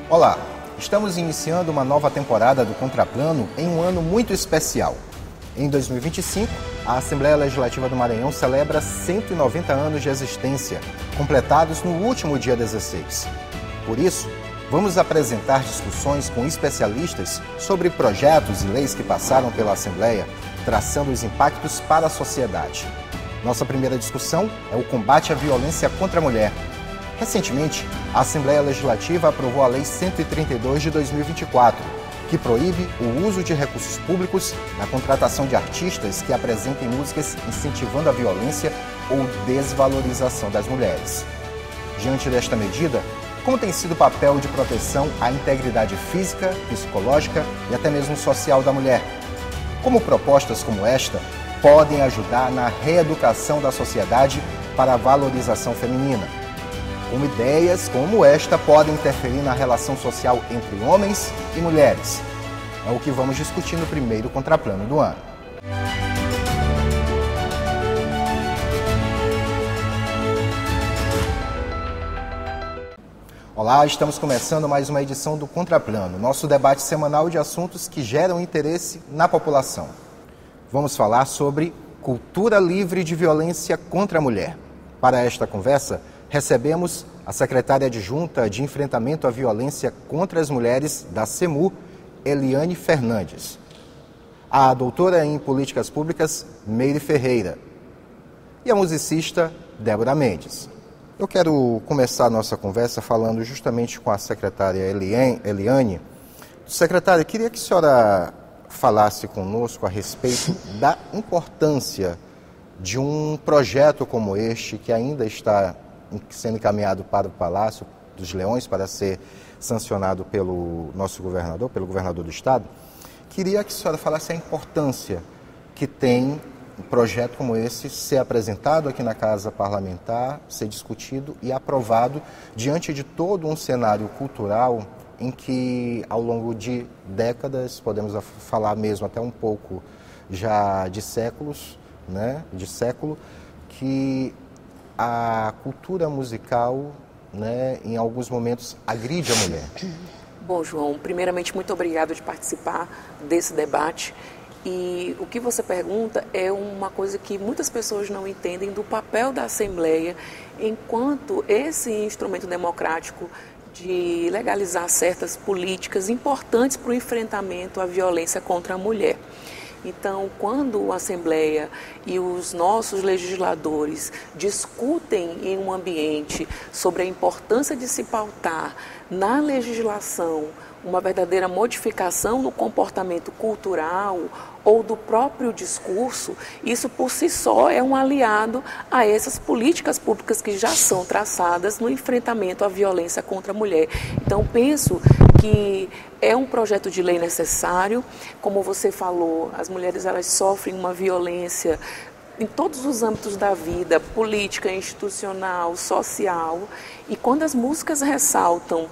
Olá, estamos iniciando uma nova temporada do Contraplano em um ano muito especial. Em 2025, a Assembleia Legislativa do Maranhão celebra 190 anos de existência, completados no último dia 16. Por isso, vamos apresentar discussões com especialistas sobre projetos e leis que passaram pela Assembleia, traçando os impactos para a sociedade. Nossa primeira discussão é o combate à violência contra a mulher. Recentemente, a Assembleia Legislativa aprovou a Lei 132 de 2024, que proíbe o uso de recursos públicos na contratação de artistas que apresentem músicas incentivando a violência ou desvalorização das mulheres. Diante desta medida, como tem sido o papel de proteção à integridade física, psicológica e até mesmo social da mulher? Como propostas como esta podem ajudar na reeducação da sociedade para a valorização feminina? Como ideias como esta podem interferir na relação social entre homens e mulheres? É o que vamos discutir no primeiro Contraplano do ano. Olá, estamos começando mais uma edição do Contraplano, nosso debate semanal de assuntos que geram interesse na população. Vamos falar sobre cultura livre de violência contra a mulher. Para esta conversa, recebemos a secretária adjunta de Enfrentamento à Violência contra as Mulheres da SEMU, Eliane Fernandes. A doutora em Políticas Públicas, Meire Ferreira. E a musicista, Débora Mendes. Eu quero começar a nossa conversa falando justamente com a secretária Eliane. Secretária, queria que a senhora falasse conosco a respeito da importância de um projeto como este, que ainda está sendo encaminhado para o Palácio dos Leões para ser sancionado pelo nosso governador, pelo governador do estado. Queria que a senhora falasse a importância que tem um projeto como esse ser apresentado aqui na Casa Parlamentar, ser discutido e aprovado diante de todo um cenário cultural em que, ao longo de décadas, podemos falar mesmo até um pouco já de séculos, né, de século, que a cultura musical, né, em alguns momentos, agride a mulher. Bom, João, primeiramente, muito obrigado de participar desse debate. E o que você pergunta é uma coisa que muitas pessoas não entendem do papel da Assembleia enquanto esse instrumento democrático de legalizar certas políticas importantes para o enfrentamento à violência contra a mulher. Então, quando a Assembleia e os nossos legisladores discutem em um ambiente sobre a importância de se pautar na legislação uma verdadeira modificação no comportamento cultural ou do próprio discurso, isso por si só é um aliado a essas políticas públicas que já são traçadas no enfrentamento à violência contra a mulher. Então, penso que é um projeto de lei necessário. Como você falou, as mulheres elas sofrem uma violência em todos os âmbitos da vida, política, institucional, social, e quando as músicas ressaltam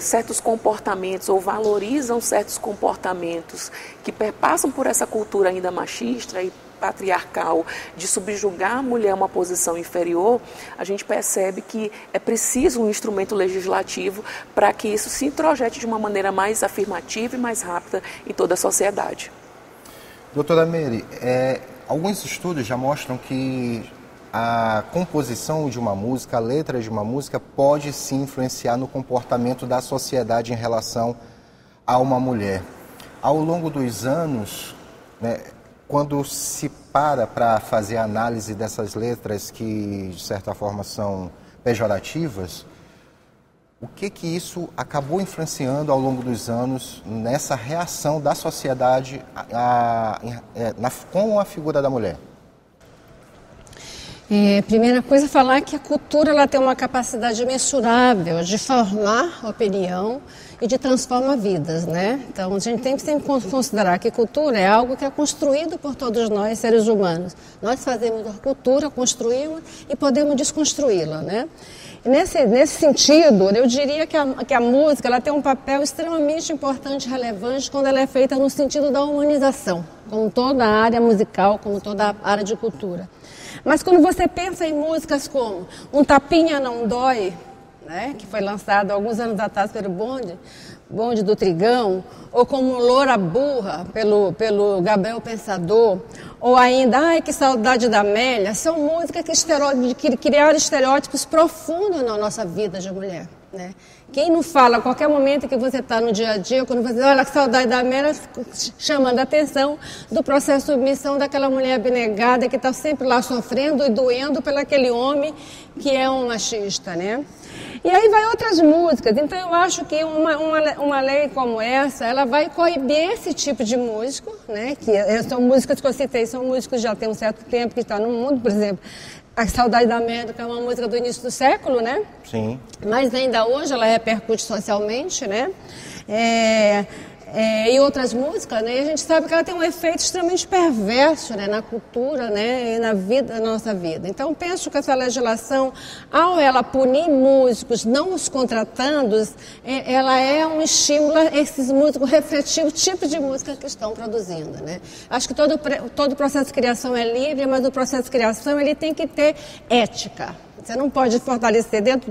certos comportamentos ou valorizam certos comportamentos que perpassam por essa cultura ainda machista e patriarcal de subjugar a mulher a uma posição inferior, a gente percebe que é preciso um instrumento legislativo para que isso se introjete de uma maneira mais afirmativa e mais rápida em toda a sociedade. Doutora Meire, alguns estudos já mostram que a composição de uma música, a letra de uma música pode sim influenciar no comportamento da sociedade em relação a uma mulher. Ao longo dos anos, né, quando se para fazer a análise dessas letras que, de certa forma, são pejorativas, o que isso acabou influenciando ao longo dos anos nessa reação da sociedade com a figura da mulher? Primeira coisa é falar que a cultura ela tem uma capacidade mensurável de formar opinião e de transformar vidas, né? Então a gente tem que sempre considerar que cultura é algo que é construído por todos nós, seres humanos. Nós fazemos a cultura, construímos e podemos desconstruí-la, né? Nesse sentido, eu diria que a música ela tem um papel extremamente importante e relevante quando ela é feita no sentido da humanização, como toda a área musical, como toda a área de cultura. Mas quando você pensa em músicas como Um Tapinha Não Dói, né, que foi lançado alguns anos atrás pelo Bonde do Trigão, ou como Loura Burra, pelo Gabriel Pensador, ou ainda Ai, que saudade da Amélia, são músicas que criaram estereótipos profundos na nossa vida de mulher. Né? Quem não fala a qualquer momento que você está no dia a dia, quando você diz, olha que saudade da Amélia, chamando a atenção do processo de submissão daquela mulher abnegada que está sempre lá sofrendo e doendo pelo aquele homem que é um machista, né? E aí vai outras músicas, então eu acho que uma lei como essa, ela vai coibir esse tipo de músico, né? Que são músicas que eu citei, são músicos que já tem um certo tempo que estão no mundo, por exemplo, A Saudade da Amélia, que é uma música do início do século, né? Sim. Mas ainda hoje ela repercute socialmente, né? E outras músicas, né? E a gente sabe que ela tem um efeito extremamente perverso, né? Na cultura, né? E na vida, na nossa vida. Então, penso que essa legislação, ao ela punir músicos, não os contratandos, ela é um estímulo a esses músicos refletir o tipo de música que estão produzindo, né? Acho que todo processo de criação é livre, mas o processo de criação ele tem que ter ética. Você não pode fortalecer dentro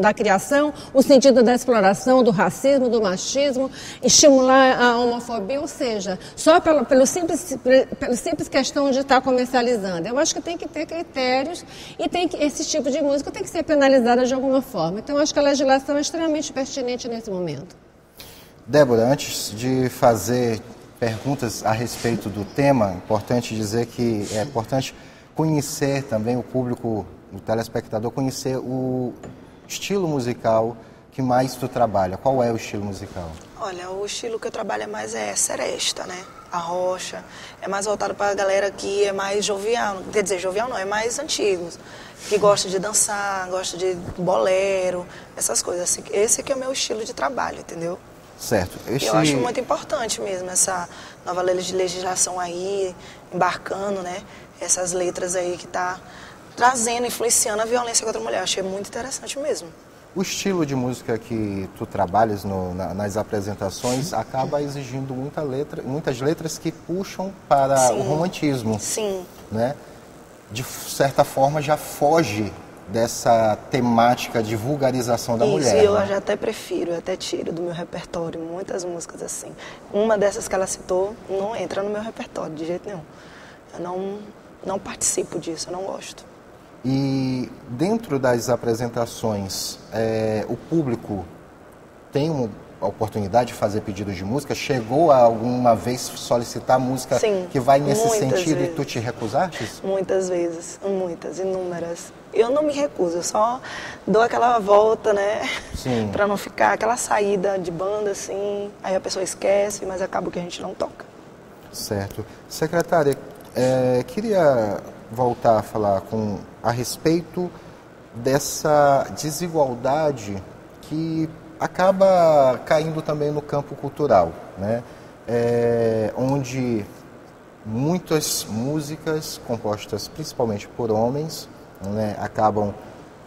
da criação o sentido da exploração, do racismo, do machismo, estimular a homofobia, ou seja, só pela simples questão de estar comercializando. Eu acho que tem que ter critérios e esse tipo de música tem que ser penalizada de alguma forma. Então, eu acho que a legislação é extremamente pertinente nesse momento. Débora, antes de fazer perguntas a respeito do tema, é importante dizer que é importante conhecer também o público, o telespectador, conhecer o estilo musical que mais tu trabalha. Qual é o estilo musical? Olha, o estilo que eu trabalho mais é seresta, né? A rocha. É mais voltado para a galera que é mais jovial. Quer dizer, jovial não, é mais antigos. Que gosta de dançar, gosta de bolero, essas coisas. Esse que é o meu estilo de trabalho, entendeu? Certo. Eu acho muito importante mesmo essa nova legislação aí, embarcando, né? Essas letras aí que tá trazendo, influenciando a violência contra a mulher. Achei muito interessante mesmo. O estilo de música que tu trabalhas nas apresentações acaba exigindo muitas letras que puxam para Sim. o romantismo. Sim. Né? De certa forma já foge dessa temática de vulgarização da mulher. Isso, eu né? já até prefiro, eu até tiro do meu repertório muitas músicas assim. Uma dessas que ela citou não entra no meu repertório de jeito nenhum. Eu não participo disso, eu não gosto. E dentro das apresentações, o público tem a oportunidade de fazer pedidos de música? Chegou a alguma vez solicitar música Sim, que vai nesse sentido vezes. E tu te recusaste? Muitas vezes, muitas, inúmeras. Eu não me recuso, eu só dou aquela volta, né? Sim. Pra não ficar aquela saída de banda assim, aí a pessoa esquece, mas acaba que a gente não toca. Certo. Secretária, queria voltar a falar a respeito dessa desigualdade que acaba caindo também no campo cultural, né? Onde muitas músicas compostas principalmente por homens, né, acabam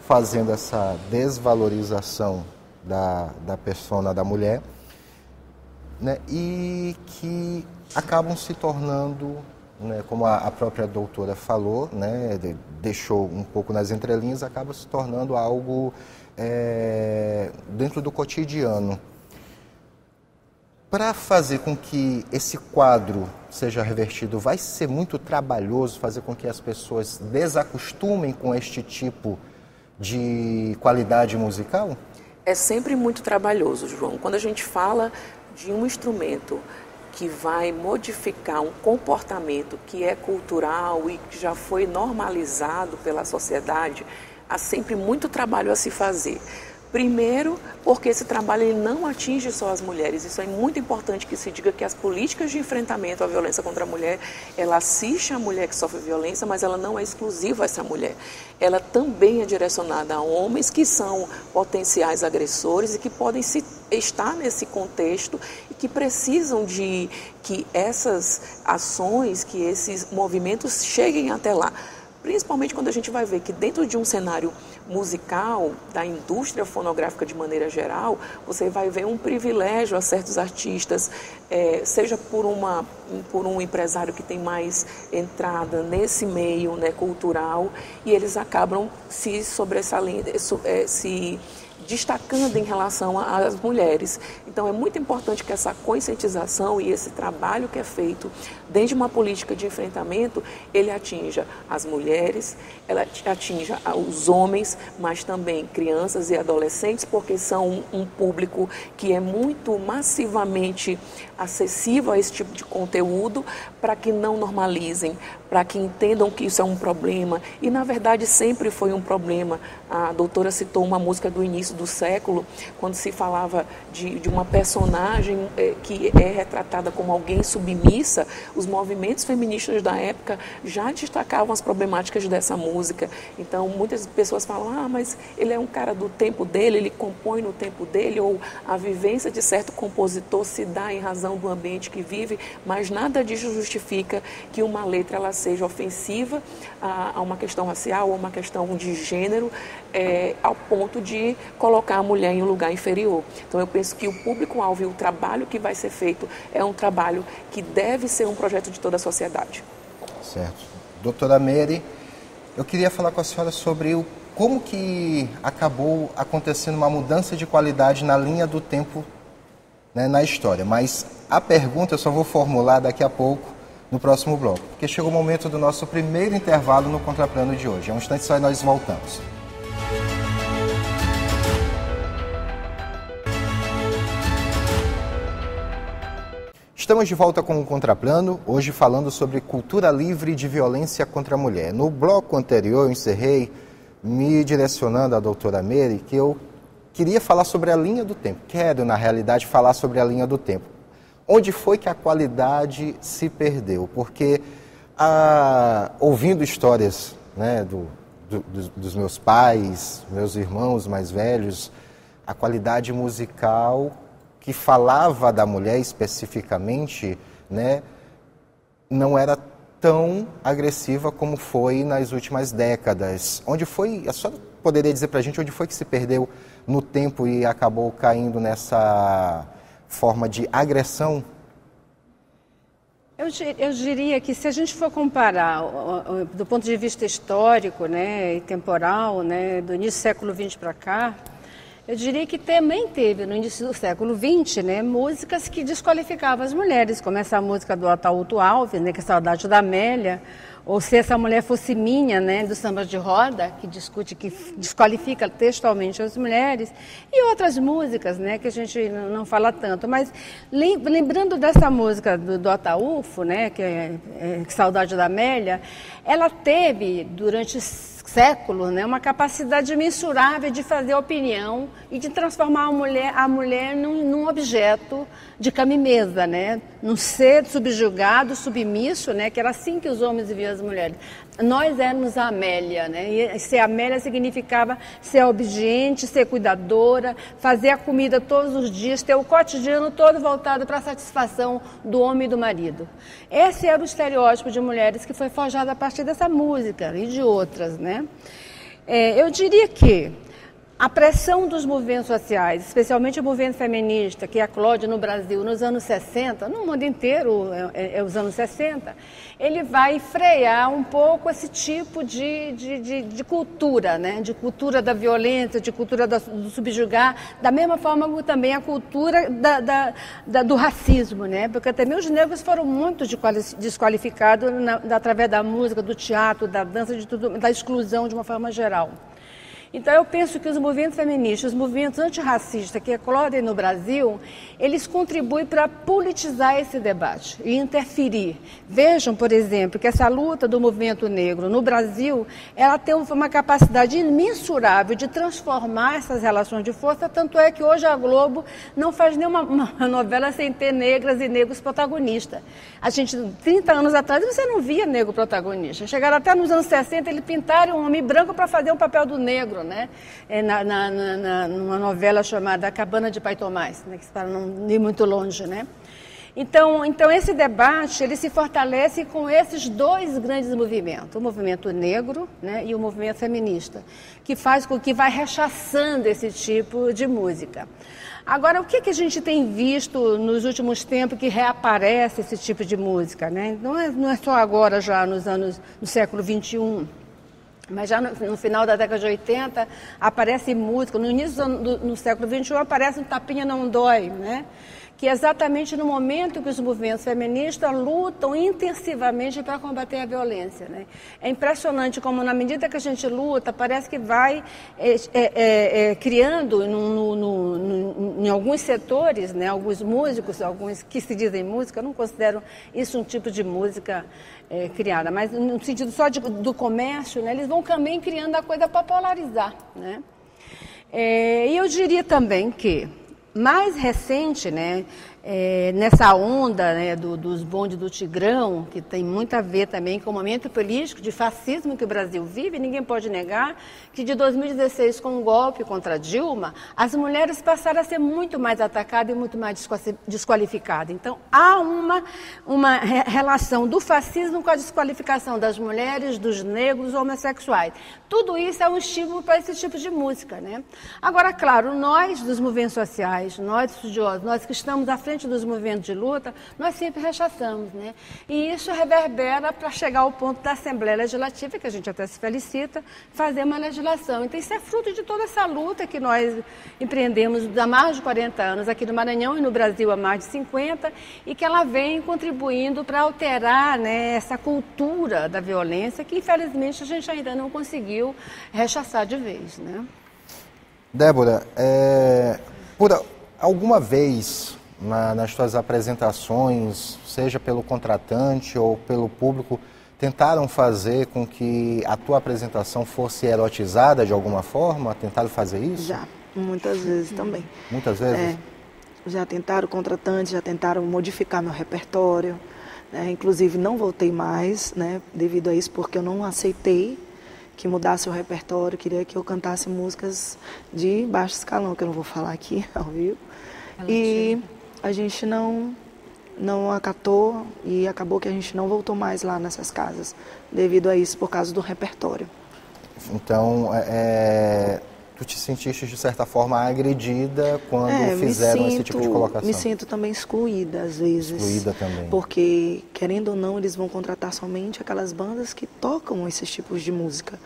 fazendo essa desvalorização da persona da mulher, né, e que acabam se tornando, né, como a própria doutora falou, né, deixou um pouco nas entrelinhas, acaba se tornando algo dentro do cotidiano. Para fazer com que esse quadro seja revertido, vai ser muito trabalhoso fazer com que as pessoas desacostumem com este tipo de qualidade musical? É sempre muito trabalhoso, João. Quando a gente fala de um instrumento que vai modificar um comportamento que é cultural e que já foi normalizado pela sociedade, há sempre muito trabalho a se fazer. Primeiro, porque esse trabalho ele não atinge só as mulheres. Isso é muito importante que se diga que as políticas de enfrentamento à violência contra a mulher, ela assiste a mulher que sofre violência, mas ela não é exclusiva a essa mulher. Ela também é direcionada a homens que são potenciais agressores e que podem estar nesse contexto e que precisam de que essas ações, que esses movimentos cheguem até lá. Principalmente quando a gente vai ver que dentro de um cenário musical, da indústria fonográfica de maneira geral, você vai ver um privilégio a certos artistas, seja por um empresário que tem mais entrada nesse meio, né, cultural, e eles acabam se sobressalendo, se destacando em relação às mulheres. Então é muito importante que essa conscientização e esse trabalho que é feito dentro de uma política de enfrentamento, ele atinja as mulheres, ela atinja os homens, mas também crianças e adolescentes, porque são um público que é muito massivamente acessível a esse tipo de conteúdo, para que não normalizem, para que entendam que isso é um problema, e na verdade sempre foi um problema. A doutora citou uma música do início do século, quando se falava de uma personagem que é retratada como alguém submissa. Os movimentos feministas da época já destacavam as problemáticas dessa música. Então muitas pessoas falam, mas ele é um cara do tempo dele, ele compõe no tempo dele, ou a vivência de certo compositor se dá em razão do ambiente que vive, mas nada disso justifica que uma letra ela seja ofensiva a uma questão racial ou uma questão de gênero, ao ponto de colocar a mulher em um lugar inferior. Então eu penso que o público-alvo e o trabalho que vai ser feito é um trabalho que deve ser um projeto de toda a sociedade. Certo. Doutora Mary, eu queria falar com a senhora sobre como que acabou acontecendo uma mudança de qualidade na linha do tempo, né, na história, mas a pergunta eu só vou formular daqui a pouco, no próximo bloco, porque chegou o momento do nosso primeiro intervalo no Contraplano de hoje. É um instante só e nós voltamos. Estamos de volta com o Contraplano, hoje falando sobre cultura livre de violência contra a mulher. No bloco anterior eu encerrei me direcionando à doutora Mary, que eu queria falar sobre a linha do tempo. Quero, na realidade, falar sobre a linha do tempo. Onde foi que a qualidade se perdeu? Porque, ouvindo histórias, né, dos meus pais, meus irmãos mais velhos, a qualidade musical que falava da mulher especificamente, né, não era tão agressiva como foi nas últimas décadas. Onde foi, a senhora poderia dizer para a gente onde foi que se perdeu no tempo e acabou caindo nessa forma de agressão? Eu diria que se a gente for comparar do ponto de vista histórico, né, e temporal, né, do início do século XX para cá, eu diria que também teve no início do século XX, né, músicas que desqualificavam as mulheres, como essa música do Ataúlfo Alves, né, que é Saudade da Amélia, ou Se Essa Mulher Fosse Minha, né, do Samba de Roda, que discute, que desqualifica textualmente as mulheres, e outras músicas, né, que a gente não fala tanto. Mas lembrando dessa música do Ataúlfo, né, que é Saudade da Amélia, ela teve, durante séculos, né, uma capacidade mensurável de fazer opinião e de transformar a mulher num objeto de cama e mesa, né, num ser subjugado, submisso, né, que era assim que os homens viam as mulheres. Nós éramos a Amélia, né, e ser Amélia significava ser obediente, ser cuidadora, fazer a comida todos os dias, ter o cotidiano todo voltado para a satisfação do homem e do marido. Esse era o estereótipo de mulheres que foi forjado a partir dessa música e de outras, né. Eu diria que a pressão dos movimentos sociais, especialmente o movimento feminista, que eclode no Brasil nos anos 60, no mundo inteiro os anos 60, ele vai frear um pouco esse tipo de cultura, né? De cultura da violência, de cultura do subjugar, da mesma forma como também a cultura do racismo, né? Porque também os negros foram muito desqualificados através da música, do teatro, da dança, de tudo, da exclusão de uma forma geral. Então, eu penso que os movimentos feministas, os movimentos antirracistas que eclodem no Brasil, eles contribuem para politizar esse debate e interferir. Vejam, por exemplo, que essa luta do movimento negro no Brasil, ela tem uma capacidade imensurável de transformar essas relações de força, tanto é que hoje a Globo não faz nenhuma novela sem ter negras e negros protagonistas. A gente, 30 anos atrás, você não via negro protagonista. Chegaram até nos anos 60, eles pintaram um homem branco para fazer um papel do negro, né? Numa novela chamada Cabana de Pai Tomás, né? Para não ir muito longe, né? Então esse debate ele se fortalece com esses dois grandes movimentos, o movimento negro, né, e o movimento feminista, que faz com que vai rechaçando esse tipo de música. Agora, o que a gente tem visto nos últimos tempos que reaparece esse tipo de música, né? Não é só agora, já no século XXI, mas já no final da década de 80 aparece música, no início do século XXI aparece um Tapinha Não Dói, né? Que é exatamente no momento que os movimentos feministas lutam intensivamente para combater a violência, né? É impressionante como, na medida que a gente luta, parece que vai criando em alguns setores, né? Alguns músicos, alguns que se dizem música, eu não considero isso um tipo de música criada, mas no sentido só do comércio, né? Eles vão também criando a coisa para polarizar, né? E eu diria também que mais recente, né, nessa onda, né, dos bondes do Tigrão, que tem muito a ver também com o momento político de fascismo que o Brasil vive, ninguém pode negar que de 2016, com o golpe contra Dilma, as mulheres passaram a ser muito mais atacadas e muito mais desqualificadas. Então, há uma relação do fascismo com a desqualificação das mulheres, dos negros, homossexuais. Tudo isso é um estímulo para esse tipo de música, né? Agora, claro, nós dos movimentos sociais, nós estudiosos, nós que estamos à frente dos movimentos de luta, nós sempre rechaçamos, né? E isso reverbera para chegar ao ponto da Assembleia Legislativa, que a gente até se felicita, fazer uma legislação. Então, isso é fruto de toda essa luta que nós empreendemos há mais de 40 anos aqui no Maranhão e no Brasil há mais de 50, e que ela vem contribuindo para alterar, né, essa cultura da violência que, infelizmente, a gente ainda não conseguiu rechaçar de vez, né? Débora, por alguma vez nas suas apresentações, seja pelo contratante ou pelo público, tentaram fazer com que a tua apresentação fosse erotizada de alguma forma? Tentaram fazer isso? Já, muitas vezes também. Muitas vezes? Já tentaram contratantes, já tentaram modificar meu repertório, né? Inclusive não voltei mais, né, devido a isso, porque eu não aceitei que mudasse o repertório, queria que eu cantasse músicas de baixo escalão, que eu não vou falar aqui ao vivo. E a gente não acatou e acabou que a gente não voltou mais lá nessas casas, devido a isso, por causa do repertório. Então, tu te sentiste, de certa forma, agredida quando fizeram esse tipo de colocação? Me sinto também excluída, às vezes. Excluída também. Porque, querendo ou não, eles vão contratar somente aquelas bandas que tocam esses tipos de música,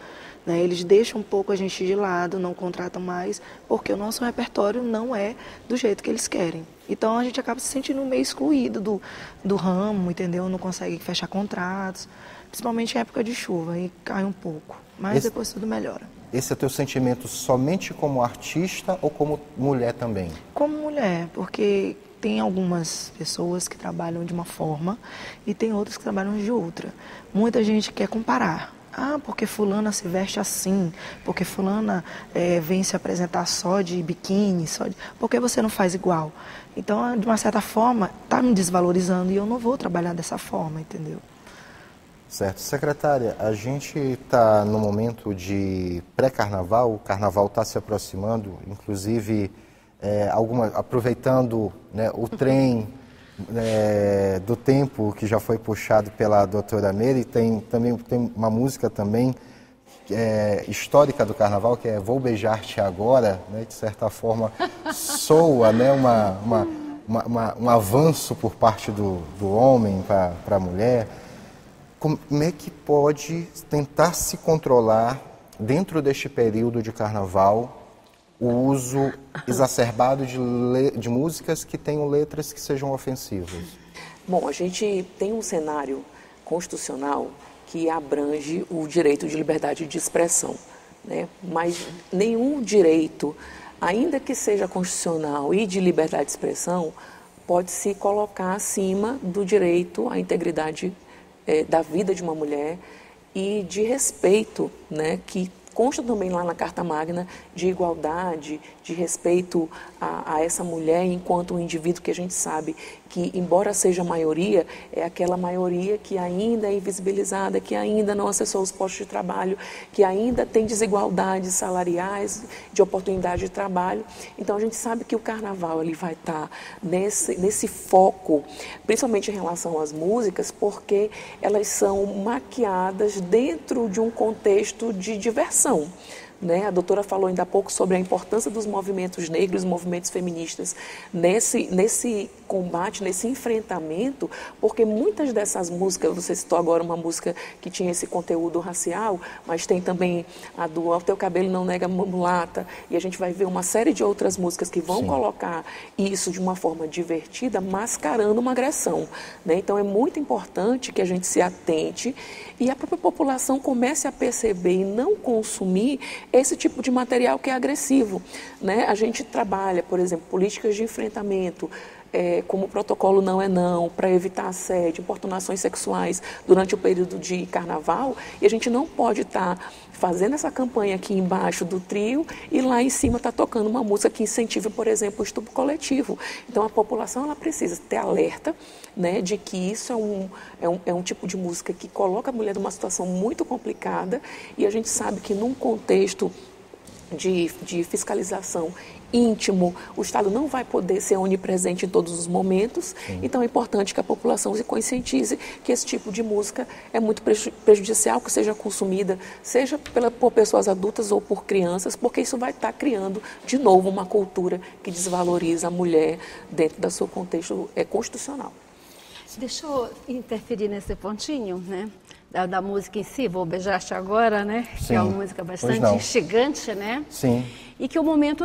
né? Eles deixam um pouco a gente de lado, não contratam mais, porque o nosso repertório não é do jeito que eles querem. Então, a gente acaba se sentindo meio excluído do ramo, entendeu? Não consegue fechar contratos, principalmente em época de chuva, aí cai um pouco. Mas depois tudo melhora. Esse é teu sentimento somente como artista ou como mulher também? Como mulher, porque tem algumas pessoas que trabalham de uma forma e tem outras que trabalham de outra. Muita gente quer comparar. Ah, porque fulana se veste assim, porque fulana vem se apresentar só de biquíni, por que você não faz igual? Então, de uma certa forma, está me desvalorizando e eu não vou trabalhar dessa forma, entendeu? Certo. Secretária, a gente está no momento de pré-carnaval, o carnaval está se aproximando, inclusive aproveitando, né, o trem do tempo que já foi puxado pela doutora Meire, tem uma música também histórica do carnaval, que é Vou Beijar-te Agora, né, de certa forma soa, né, um avanço por parte do homem para a mulher. Como é que pode tentar se controlar, dentro deste período de carnaval, o uso exacerbado de músicas que tenham letras que sejam ofensivas? Bom, a gente tem um cenário constitucional que abrange o direito de liberdade de expressão, né? Mas nenhum direito, ainda que seja constitucional e de liberdade de expressão, pode se colocar acima do direito à integridade da vida de uma mulher e de respeito, né, que consta também lá na Carta Magna de igualdade, de respeito a essa mulher enquanto um indivíduo que a gente sabe que, embora seja a maioria, é aquela maioria que ainda é invisibilizada, que ainda não acessou os postos de trabalho, que ainda tem desigualdades salariais, de oportunidade de trabalho. Então, a gente sabe que o carnaval ele vai estar nesse foco, principalmente em relação às músicas, porque elas são maquiadas dentro de um contexto de diversão. A doutora falou ainda há pouco sobre a importância dos movimentos negros, movimentos feministas nesse combate, nesse enfrentamento, porque muitas dessas músicas, você citou agora uma música que tinha esse conteúdo racial, mas tem também a do "O Teu Cabelo Não Nega Mulata", e a gente vai ver uma série de outras músicas que vão colocar isso de uma forma divertida, mascarando uma agressão. Então é muito importante que a gente se atente e a própria população comece a perceber e não consumir esse tipo de material que é agressivo. A gente trabalha, por exemplo, políticas de enfrentamento, como o protocolo Não é Não, para evitar assédio, importunações sexuais durante o período de carnaval, e a gente não pode estar fazendo essa campanha aqui embaixo do trio e lá em cima está tocando uma música que incentiva, por exemplo, o estupro coletivo. Então a população ela precisa ter alerta, de que isso é um tipo de música que coloca a mulher numa situação muito complicada, e a gente sabe que num contexto de fiscalização íntimo, o Estado não vai poder ser onipresente em todos os momentos. Então é importante que a população se conscientize que esse tipo de música é muito prejudicial, que seja consumida, seja por pessoas adultas ou por crianças, porque isso vai estar criando de novo uma cultura que desvaloriza a mulher dentro do seu contexto constitucional. Deixa eu interferir nesse pontinho, da música em si, Vou Beijar-te Agora, Sim. Que é uma música bastante instigante, Sim. E que o momento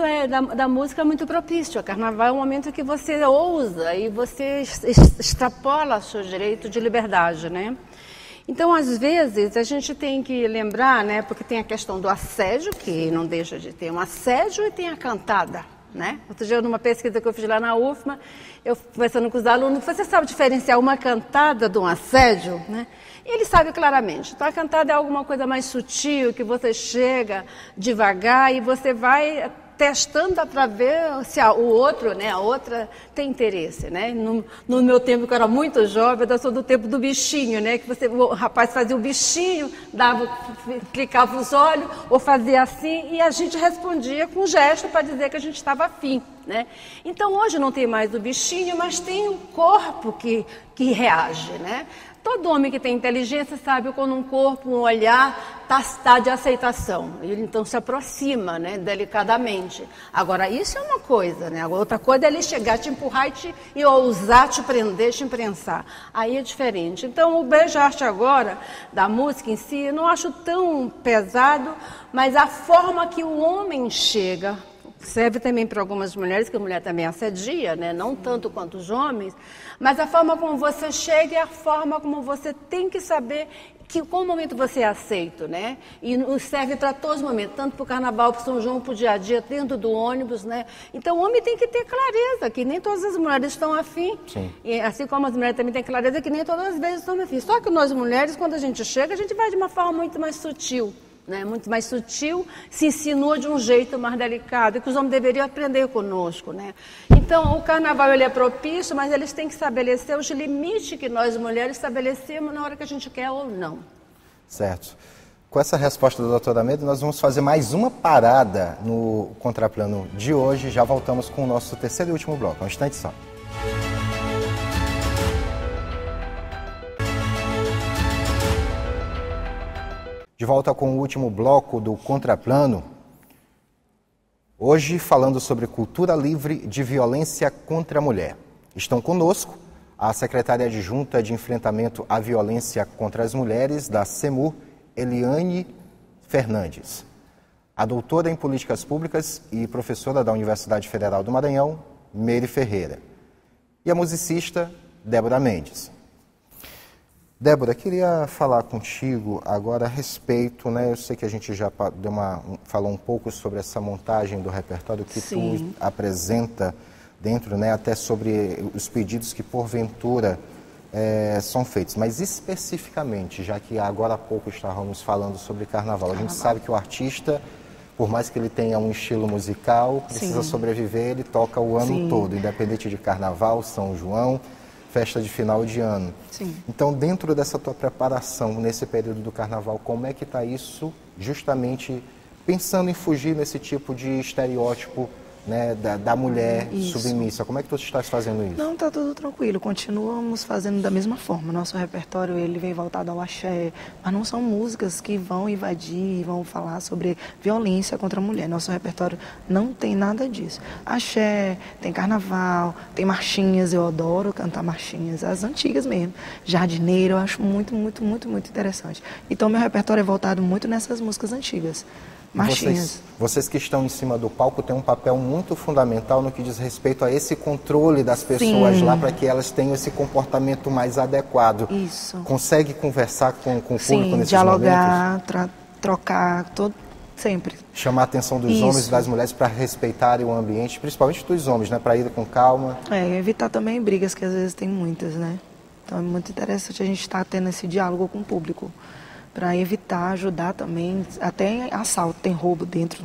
da música é muito propício. O carnaval é um momento que você ousa e você extrapola o seu direito de liberdade, Então, às vezes, a gente tem que lembrar, porque tem a questão do assédio, que não deixa de ter um assédio, e tem a cantada, Outro dia, numa pesquisa que eu fiz lá na UFMA, eu conversando com os alunos, você sabe diferenciar uma cantada de um assédio, E ele sabe claramente. Então, a cantada é alguma coisa mais sutil, que você chega devagar e você vai testando para ver se o outro, a outra, tem interesse, No meu tempo, que eu era muito jovem, eu sou do tempo do bichinho, que o rapaz fazia o bichinho, clicava os olhos, ou fazia assim, e a gente respondia com um gesto para dizer que a gente estava afim, Então, hoje não tem mais o bichinho, mas tem o corpo que reage, Todo homem que tem inteligência sabe quando um corpo, um olhar, está de aceitação. Ele então se aproxima, delicadamente. Agora, isso é uma coisa, Agora, outra coisa é ele chegar, te empurrar e ousar te prender, te imprensar. Aí é diferente. Então, o Beijar-te Agora, da música em si, eu não acho tão pesado, mas a forma que o homem chega, serve também para algumas mulheres, que a mulher também assedia, não tanto quanto os homens, mas a forma como você chega é a forma como você tem que saber qual momento você é aceito, E serve para todos os momentos, tanto para o carnaval, para o São João, para o dia a dia, dentro do ônibus, Então o homem tem que ter clareza, que nem todas as mulheres estão afim. E assim como as mulheres também têm clareza, que nem todas as vezes estão afim. Só que nós mulheres, quando a gente chega, a gente vai de uma forma muito mais sutil. Muito mais sutil, se insinua de um jeito mais delicado, e que os homens deveriam aprender conosco, Então, o carnaval ele é propício, mas eles têm que estabelecer os limites que nós mulheres estabelecemos na hora que a gente quer ou não. Certo. Com essa resposta da doutora Medo, nós vamos fazer mais uma parada no Contraplano de hoje. Já voltamos com o nosso terceiro e último bloco. Um instante só. De volta com o último bloco do Contraplano. Hoje falando sobre cultura livre de violência contra a mulher. Estão conosco a secretária adjunta de enfrentamento à violência contra as mulheres da SEMUR, Eliane Fernandes. A doutora em políticas públicas e professora da Universidade Federal do Maranhão, Meire Ferreira. E a musicista, Débora Mendes. Débora, queria falar contigo agora a respeito, eu sei que a gente já falou um pouco sobre essa montagem do repertório que Sim. tu apresenta dentro, até sobre os pedidos que porventura são feitos, mas especificamente, já que agora há pouco estávamos falando sobre carnaval, a gente sabe que o artista, por mais que ele tenha um estilo musical, precisa sobreviver, ele toca o ano todo, independente de carnaval, São João, festa de final de ano. Sim. Então, dentro dessa tua preparação, nesse período do carnaval, como é que está isso, justamente pensando em fugir nesse tipo de estereótipo, né, da mulher submissa? Como é que tu estás fazendo isso? Não, tá tudo tranquilo. Continuamos fazendo da mesma forma. Nosso repertório, ele vem voltado ao axé, mas não são músicas que vão invadir, vão falar sobre violência contra a mulher. Nosso repertório não tem nada disso. Axé, tem carnaval, tem marchinhas, eu adoro cantar marchinhas, as antigas mesmo. Jardineiro, eu acho muito, muito, muito, muito interessante. Então, meu repertório é voltado muito nessas músicas antigas. Vocês que estão em cima do palco têm um papel muito fundamental no que diz respeito a esse controle das pessoas lá, para que elas tenham esse comportamento mais adequado. Isso. Consegue conversar com o público nesses momentos? Dialogar, trocar, sempre. Chamar a atenção dos homens e das mulheres para respeitarem o ambiente, principalmente dos homens, né? Para ir com calma. Evitar também brigas, que às vezes tem muitas, né? Então é muito interessante a gente estar tendo esse diálogo com o público, para evitar, ajudar também, até assalto, tem roubo dentro,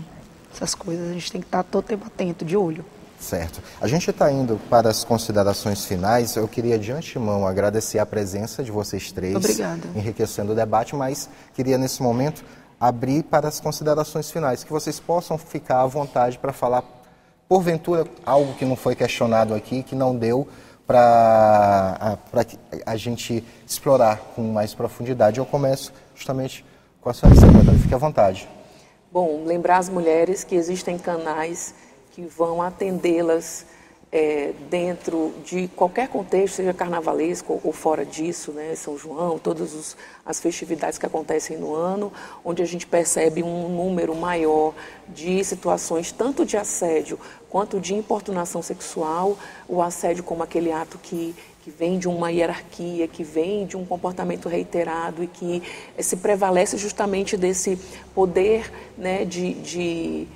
essas coisas, a gente tem que estar todo tempo atento, de olho. Certo. A gente está indo para as considerações finais. Eu queria de antemão agradecer a presença de vocês três. Obrigada. Enriquecendo o debate, mas queria nesse momento abrir para as considerações finais, que vocês possam ficar à vontade para falar, porventura, algo que não foi questionado aqui, que não deu para a gente explorar com mais profundidade. Eu começo justamente com a senhora secretária. Fique à vontade. Bom, lembrar as mulheres que existem canais que vão atendê-las dentro de qualquer contexto, seja carnavalesco ou fora disso, né? São João, todas as festividades que acontecem no ano, onde a gente percebe um número maior de situações, tanto de assédio quanto de importunação sexual, o assédio como aquele ato que vem de uma hierarquia, que vem de um comportamento reiterado e que se prevalece justamente desse poder, né, de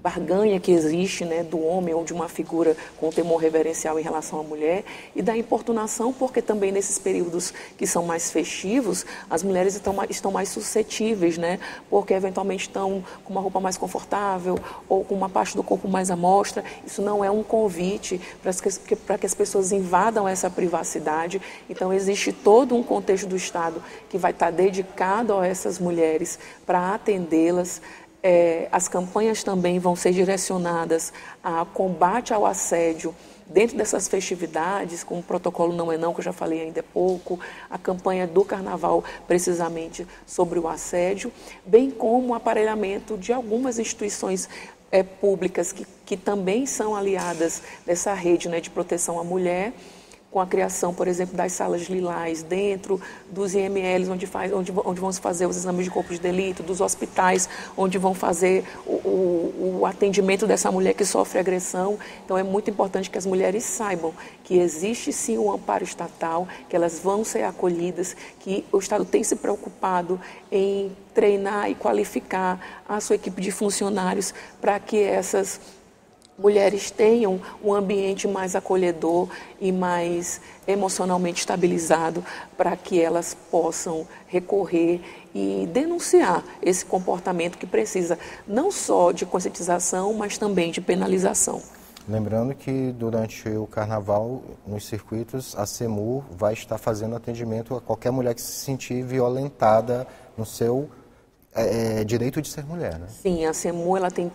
barganha que existe, né, do homem ou de uma figura com temor reverencial em relação à mulher, e da importunação, porque também nesses períodos que são mais festivos, as mulheres estão mais suscetíveis, né, porque eventualmente estão com uma roupa mais confortável ou com uma parte do corpo mais à mostra. Isso não é um convite para que as pessoas invadam essa privacidade. Então existe todo um contexto do Estado que vai estar dedicado a essas mulheres para atendê-las. As campanhas também vão ser direcionadas a combate ao assédio dentro dessas festividades, com o protocolo Não é Não, que eu já falei ainda há pouco, a campanha do Carnaval, precisamente sobre o assédio, bem como o aparelhamento de algumas instituições públicas que também são aliadas dessa rede, né, de proteção à mulher, com a criação, por exemplo, das salas lilás dentro dos IMLs, onde vão se fazer os exames de corpo de delito, dos hospitais, onde vão fazer o atendimento dessa mulher que sofre agressão. Então, é muito importante que as mulheres saibam que existe sim um amparo estatal, que elas vão ser acolhidas, que o Estado tem se preocupado em treinar e qualificar a sua equipe de funcionários para que essas mulheres tenham um ambiente mais acolhedor e mais emocionalmente estabilizado, para que elas possam recorrer e denunciar esse comportamento que precisa não só de conscientização, mas também de penalização. Lembrando que durante o carnaval, nos circuitos, a SEMU vai estar fazendo atendimento a qualquer mulher que se sentir violentada no seu direito de ser mulher, né? Sim, a SEMU ela tem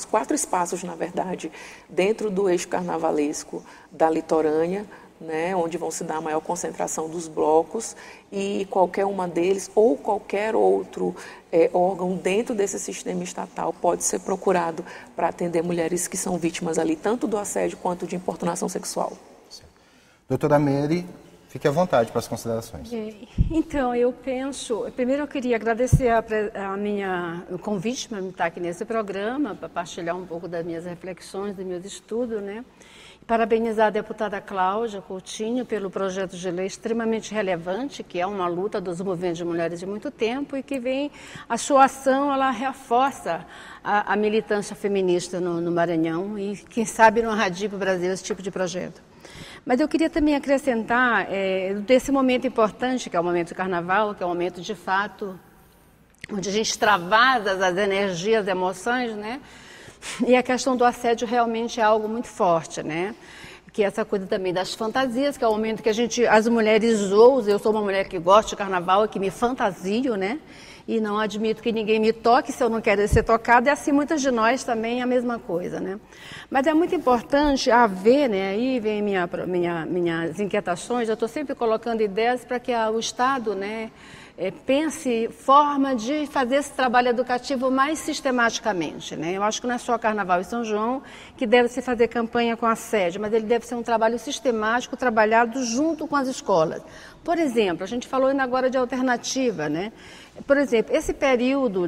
4 espaços, na verdade, dentro do eixo carnavalesco da litorânea, né, onde vão se dar a maior concentração dos blocos, e qualquer uma deles ou qualquer outro órgão dentro desse sistema estatal pode ser procurado para atender mulheres que são vítimas ali, tanto do assédio quanto de importunação sexual. Doutora Mary, fique à vontade para as considerações. Então, eu penso... Primeiro, eu queria agradecer o convite para estar aqui nesse programa, para partilhar um pouco das minhas reflexões, dos meus estudos, né? Parabenizar a deputada Cláudia Coutinho pelo projeto de lei extremamente relevante, que é uma luta dos movimentos de mulheres de muito tempo e que vem... A sua ação, ela reforça a militância feminista no Maranhão e, quem sabe, não irradia para o Brasil esse tipo de projeto. Mas eu queria também acrescentar desse momento importante, que é o momento do carnaval, que é o momento de fato onde a gente extravasa as energias, as emoções, né? E a questão do assédio realmente é algo muito forte, né? Que é essa coisa também das fantasias, que é o momento que as mulheres ousam. Eu sou uma mulher que gosta de carnaval e que me fantasio, né? E não admito que ninguém me toque se eu não quero ser tocada, e assim muitas de nós também a mesma coisa, né? Mas é muito importante haver, né? Aí vem minhas inquietações, eu estou sempre colocando ideias para que o Estado, né? Pense forma de fazer esse trabalho educativo mais sistematicamente, né? Eu acho que não é só Carnaval e São João que deve se fazer campanha com assédio, mas ele deve ser um trabalho sistemático, trabalhado junto com as escolas. Por exemplo, a gente falou ainda agora de alternativa, né? Por exemplo, esse período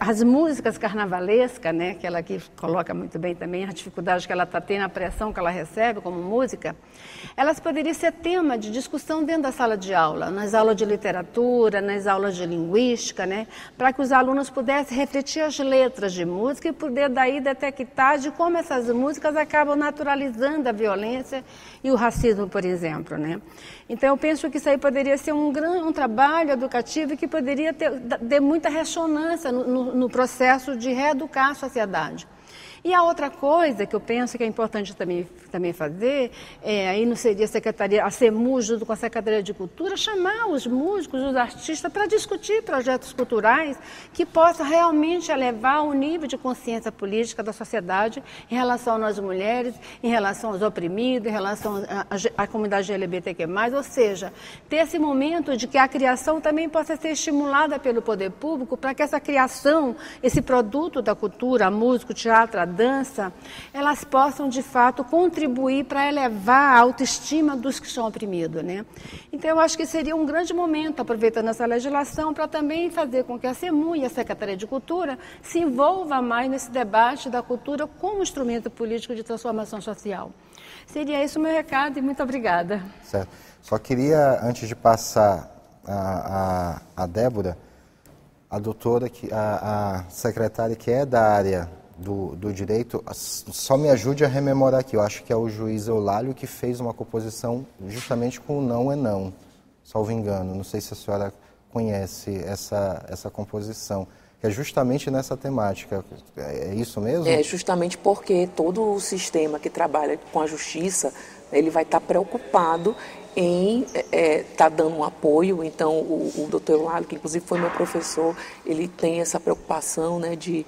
as músicas carnavalescas, né, que ela aqui coloca muito bem também, a dificuldade que ela está tendo, a pressão que ela recebe como música, elas poderiam ser tema de discussão dentro da sala de aula, nas aulas de literatura, nas aulas de linguística, né, para que os alunos pudessem refletir as letras de música e poder daí detectar de como essas músicas acabam naturalizando a violência e o racismo, por exemplo, né. Então, eu penso que isso aí poderia ser um trabalho educativo que poderia ter muita ressonância no processo de reeducar a sociedade. E a outra coisa que eu penso que é importante também fazer, aí não seria a SEMU, junto com a Secretaria de Cultura, chamar os músicos, os artistas, para discutir projetos culturais que possam realmente elevar o nível de consciência política da sociedade em relação a nós mulheres, em relação aos oprimidos, em relação à comunidade LGBTQ+, ou seja, ter esse momento de que a criação também possa ser estimulada pelo poder público para que essa criação, esse produto da cultura, a música, o teatro, a dança, elas possam, de fato, contribuir para elevar a autoestima dos que são oprimidos, né? Então, eu acho que seria um grande momento, aproveitando essa legislação, para também fazer com que a SEMU e a Secretaria de Cultura se envolvam mais nesse debate da cultura como instrumento político de transformação social. Seria esse o meu recado e muito obrigada. Certo. Só queria, antes de passar a Débora, a doutora, a secretária que é da área do direito, só me ajude a rememorar aqui. Eu acho que é o juiz Eulálio que fez uma composição justamente com o não é não, salvo engano. Não sei se a senhora conhece essa composição, que é justamente nessa temática. É isso mesmo? É justamente porque todo o sistema que trabalha com a justiça, ele vai estar preocupado em estar dando um apoio. Então, o doutor Eulálio, que inclusive foi meu professor, ele tem essa preocupação, né, de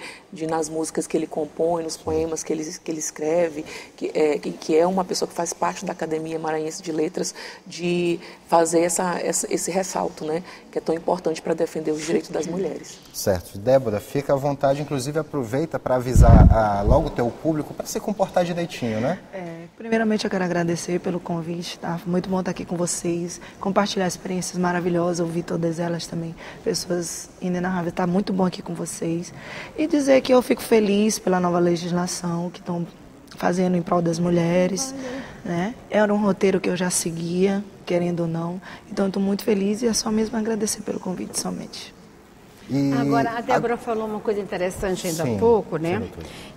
nas músicas que ele compõe, nos poemas que ele escreve, que é uma pessoa que faz parte da Academia Maranhense de Letras, de fazer esse ressalto, né, que é tão importante para defender os direitos das mulheres. Certo. Débora, fica à vontade, inclusive aproveita para avisar logo o teu público para se comportar direitinho, né? Primeiramente, eu quero agradecer pelo convite, tá? Foi muito bom estar aqui com vocês, compartilhar experiências maravilhosas, ouvir todas elas também, pessoas inenarráveis. Está muito bom aqui com vocês. E dizer que eu fico feliz pela nova legislação que estão fazendo em prol das mulheres, né? Era um roteiro que eu já seguia, querendo ou não. Então, estou muito feliz e é só mesmo agradecer pelo convite somente. Agora, a Débora falou uma coisa interessante ainda há pouco, né?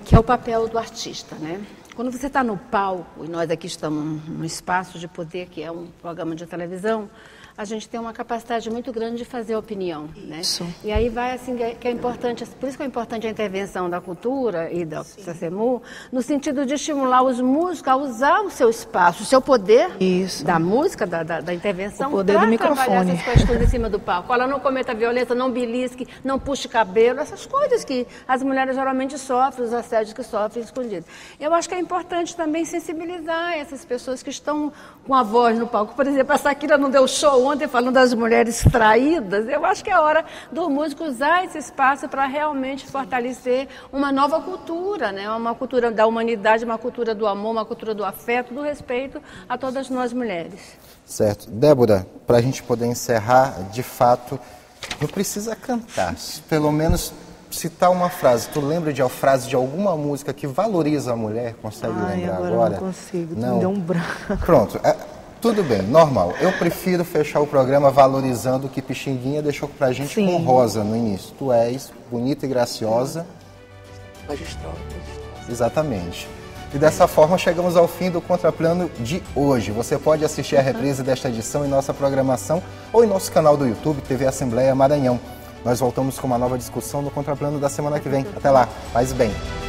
Que é o papel do artista, né? Quando você está no palco, e nós aqui estamos num espaço de poder, que é um programa de televisão, a gente tem uma capacidade muito grande de fazer opinião, né? Isso. E aí vai assim, que é importante, por isso que é importante a intervenção da cultura e da SEMU, no sentido de estimular os músicos a usar o seu espaço, o seu poder da música, da intervenção, o poder do microfone, trabalhar essas questões em cima do palco. Ela não cometa violência, não belisque, não puxe cabelo, essas coisas que as mulheres geralmente sofrem, os assédios que sofrem escondidos. Eu acho que é importante também sensibilizar essas pessoas que estão com a voz no palco. Por exemplo, a Shakira não deu show ontem falando das mulheres traídas. Eu acho que é hora do músico usar esse espaço para realmente fortalecer uma nova cultura, né? Uma cultura da humanidade, uma cultura do amor, uma cultura do afeto, do respeito a todas nós mulheres. Certo. Débora, para a gente poder encerrar, de fato, não precisa cantar, pelo menos citar uma frase. Tu lembra de uma frase de alguma música que valoriza a mulher? Consegue lembrar agora? Eu não consigo, não. Me deu um branco. Pronto. Tudo bem, normal. Eu prefiro fechar o programa valorizando o que Pixinguinha deixou pra gente com Rosa no início. Tu és bonita e graciosa. Magistral. Exatamente. E dessa forma chegamos ao fim do Contraplano de hoje. Você pode assistir a reprise desta edição em nossa programação ou em nosso canal do YouTube, TV Assembleia Maranhão. Nós voltamos com uma nova discussão no Contraplano da semana que vem. Até lá, paz e bem.